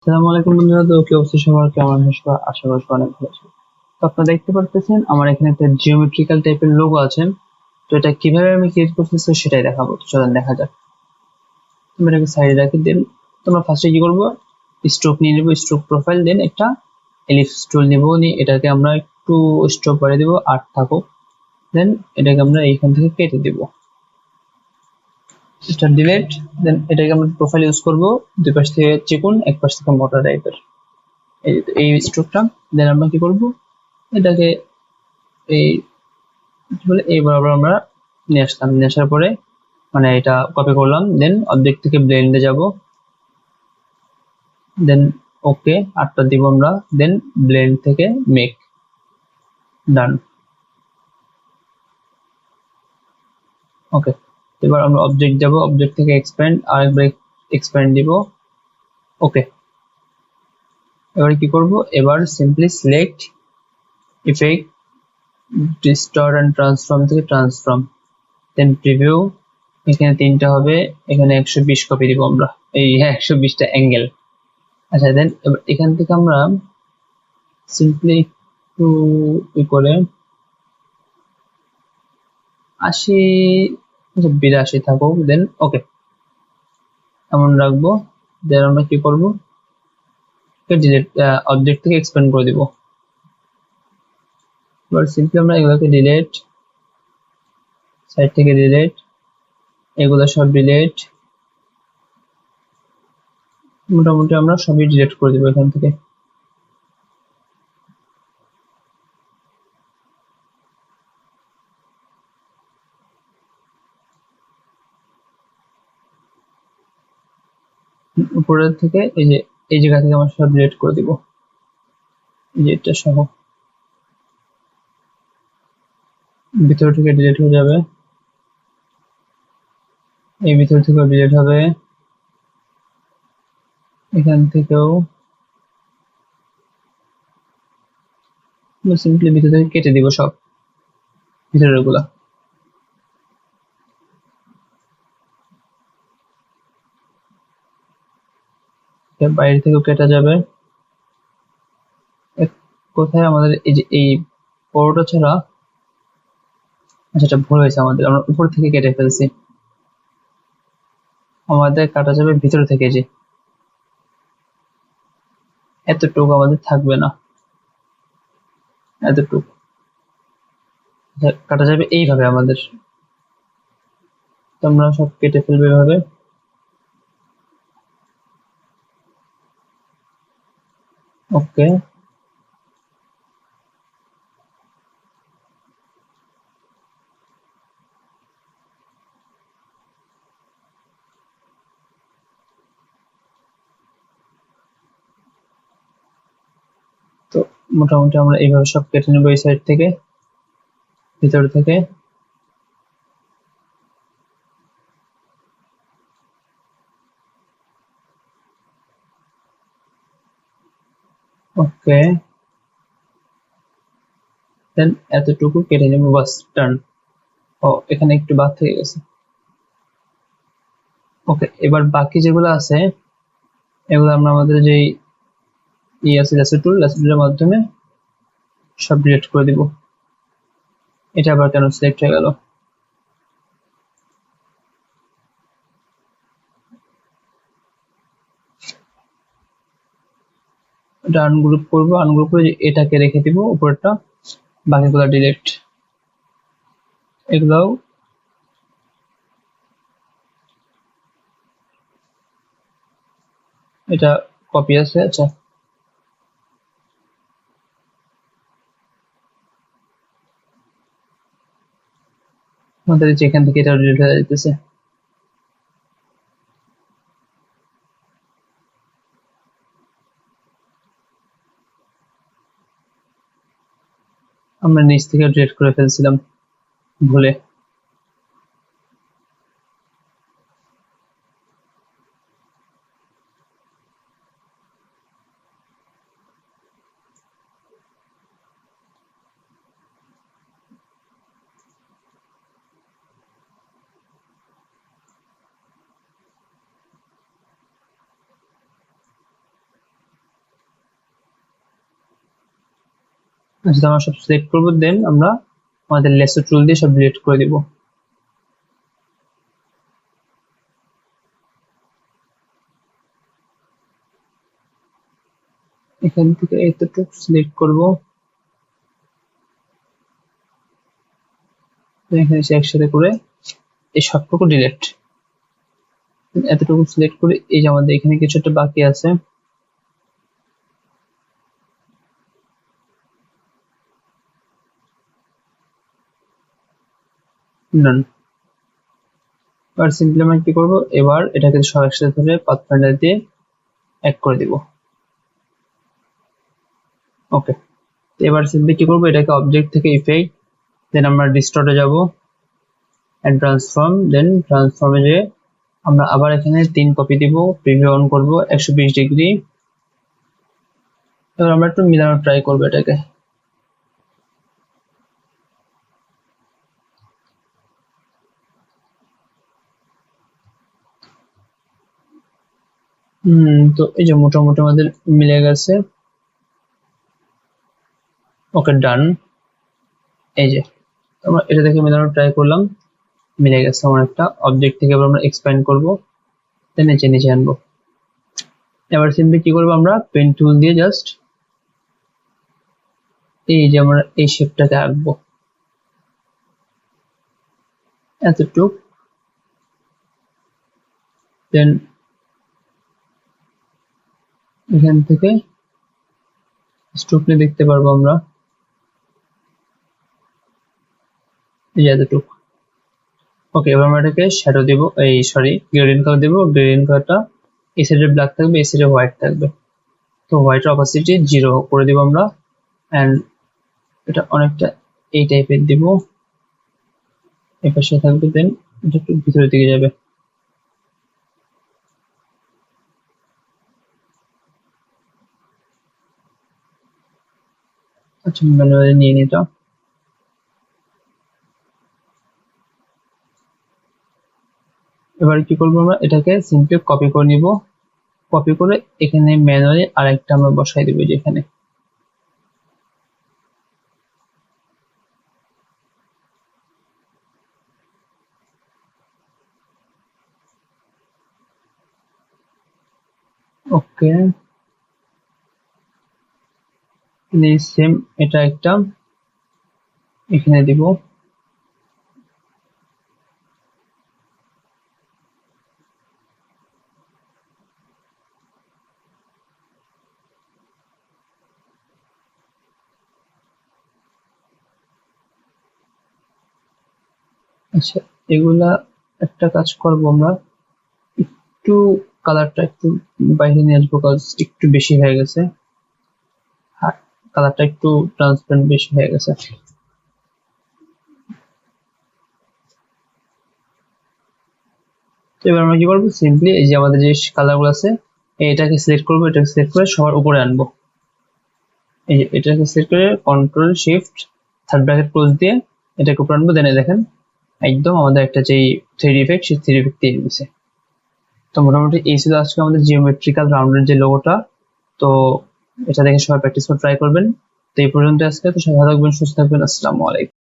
আসসালামু আলাইকুম বন্ধুরা, তো কি অবস্থা সবার? কেমন আছেন সবাই? আশা করি সবাই অনেক ভালো আছে। তো আপনারা দেখতে পারতেছেন আমার এখানে একটা জিওমেট্রিক্যাল টাইপের লোগো আছে। তো এটা কিভাবে আমি ক্রিয়েট করতেছি সেটাই দেখাবো। তো চলেন দেখা যাক। তুমি এটাকে সাইডে রাখি দেন। তোমরা ফার্স্টে কি করবো, স্ট্রোক নিয়ে নেবো, স্ট্রোক প্রোফাইল, দেন একটা এলিপস টুল নেবো, নিয়ে এটাকে আমরা একটু স্ট্রোক বাড়িয়ে দেবো, 8 থাকুক। দেন এটাকে আমরা এইখান থেকে কেটে দেবো, এটা ডিলেট। দেন এটাকে আমরা প্রোফাইল ইউজ করবো, দুই পাশ থেকে চিকন, এক পাশ থেকে মোটা টাইপের এই স্ট্রোকটা। দেন আমরা কি করবো, এটাকে এই কি বলে এই বরাবর আমরা নিয়ে আসলাম, নিয়ে আসার পরে মানে এটা কপি করলাম। দেন অবজেক্ট থেকে ব্লেন্ডে যাব, দেন ওকে 8টা দিব আমরা। দেন ব্লেন্ড থেকে মেক, ডান। ওকে, এবার আমরা অবজেক্ট যাব, অবজেক্ট থেকে এক্সপ্যান্ড, আরেকবার এক্সপ্যান্ড দিব। ওকে, এবার কি করব, এবার simply select effect distort and transform থেকে ট্রান্সফর্ম, দেন প্রিভিউ। এখানে 3টা হবে, এখানে 120 কপি দিব আমরা, এই 120টা অ্যাঙ্গেল। আচ্ছা, দেন এবার এখান থেকে আমরা সিম্পলি একটু করে 80, 82 থাকুক। দেন ওকে, এমন রাখবো। দেন আমরা কি করবো, ডিলিট, অবজেক্ট থেকে এক্সপ্যান্ড করে দিব। এবার সিম্পলি আমরা এগুলোকে ডিলিট, সাইড থেকে ডিলিট, এগুলো সব ডিলিট, মোটামুটি আমরা সবই ডিলিট করে দিব এখান থেকে। উপরের থেকে এই জায়গা থেকে আমরা সব ডিলিট করে দিব, এই যে এটা সহ ভিতর থেকে ডিলিট হয়ে যাবে, এই ভিতর থেকেও ডিলিট হবে, এখান থেকেও সিম্পলি ভিতর থেকে কেটে দিব সব ভিতরের গুলা। বাইরে থেকেও কেটে যাবে। কোথায় আমাদের এই যে এই বড়টা ছাড়া, আচ্ছা এটা ভুল হয়েছে আমাদের, আমরা উপর থেকে কেটে ফেলছি, আমাদের কাটা যাবে ভিতর থেকে, যে এতটুকু আমাদের থাকবে না, এতটুকু কাটা যাবে এইভাবে আমাদের। তোমরা সব কেটে ফেলবে এভাবে। ওকে, তো মোটামুটি আমরা এইভাবে সব কেটে নেবো এই সাইড থেকে, ভিতর থেকে। ওকে, দেন এতটুকু কেটে নেবো, বাস টার্ন। ও এখানে একটু বাদ থেকে গেছে। ওকে, এবার বাকি যেগুলো আছে এগুলো আমরা আমাদের যে আছে লেসো টুলের মাধ্যমে সব ডিলিট করে দিব। এটা আবার কেন সিলেক্ট হয়ে গেল? এটা আনগ্রুপ করবো, আনগ্রুপ করে এটাকে রেখে দিব উপরটা, বাকিগুলো ডিলিট। এগুলাও এটা কপি আছে। আচ্ছা, আমাদের যেখান থেকে এটা ডিলিট হয়ে যাইতেছে। আমরা নিচ থেকে ডিলিট করে ফেলছিলাম ভুলে। আচ্ছা, আমরা সব সিলেক্ট করবো, দেন আমরা আমাদের লেসো টুল দিয়ে সব ডিলিট করে দিব। এখান থেকে এতটুকু সিলেক্ট করবো, এখানে এসে একসাথে করে এই সবটুকু ডিলিট। এতটুকু সিলেক্ট করে এই যে আমাদের এখানে কিছু একটা বাকি আছে, নান। এবার সিম্পলি আমরা কি করবো, এবার এটাকে সব একসাথে ধরে পাথফাইন্ডার দিয়ে এক করে দিব। ওকে, এবার সিম্পলি কি করবো, এটাকে অবজেক্ট থেকে ইফেক্ট, দেন আমরা ডিস্টর্টে যাব, এন্ড ট্রান্সফর্ম, দেন ট্রান্সফর্মে যে আমরা আবার এখানে 3 কপি দিব, প্রিভিউ অন করব 120 ডিগ্রি। এবার আমরা একটু মিলানোর ট্রাই করবো এটাকে। তো এই যে মোটামুটি আমাদের মিলে গেছে। ওকে, ডান। এই যে আমরা এটা দেখে মেলানোর ট্রাই করলাম, মিলে গেছে আমার একটা। অবজেক্ট থেকে এবার আমরা এক্সপ্যান্ড করব, দেন নিচে নিচে আনবো। এবার সিম্পলি কি করবো, আমরা পেন টুল দিয়ে জাস্ট এই যে আমরা এই শেপটাকে আঁকবো এতটুক, দেন এখান থেকে স্ট্রোক দেখতে পারবো আমরা এই যে এতটুক। ওকে, এবার আমরা এটাকে শ্যাডো দিব, এই সরি গ্রেডিয়েন্ট কালার দিব। গ্রেডিয়েন্ট কালারটা এই সাইডে ব্ল্যাক থাকবে, এই সাইডে হোয়াইট থাকবে। তো হোয়াইটের অপাসিটি 0 করে দিব আমরা, এন্ড এটা অনেকটা এই টাইপের দিব, এই পাশে থাকবে, দেন এটা একটু ভিতরের দিকে যাবে। আচ্ছা, ম্যানুয়ালি নিয়ে নিটা। এবার কি করবো, আমরা এটাকে সিম্পলি কপি করে নিব, কপি করে এখানে ম্যানুয়ালি আরেকটা আমরা বসাই দিব যেখানে। ওকে, সেম এটা একটা এখানে দিব। আচ্ছা, এগুলা একটা কাজ করবো আমরা, একটু কালারটা একটু বাইরে নিয়ে আসবো, কাজ একটু বেশি হয়ে গেছে। হ্যাঁ, কালারটা একটু ট্রান্সপারেন্ট বেশি হয়ে গেছে। তো এবার আমরা কি করবো, সিম্পলি এই যে আমাদের যে কালার গুলো আছে এটাকে সিলেক্ট করবো, এটাকে সিলেক্ট করে সবার উপরে আনবো। এই যে এটাকে সিলেক্ট করে control shift third bracket close দিয়ে এটাকে উপরে আনবো, দেন দেখেন একদম আমাদের একটা যে 3D ইফেক্ট, সেই 3D ইফেক্ট দিয়ে দিয়েছে। তো মোটামুটি এই ছিল আজকে আমাদের জিওমেট্রিক্যাল রাউন্ডের যে লোগোটা। তো এটা দেখে সবাই প্র্যাকটিস করে ট্রাই করবেন। তো এই পর্যন্ত আজকে, তো সবাই ভালো থাকবেন, সুস্থ থাকবেন, আসসালামু আলাইকুম।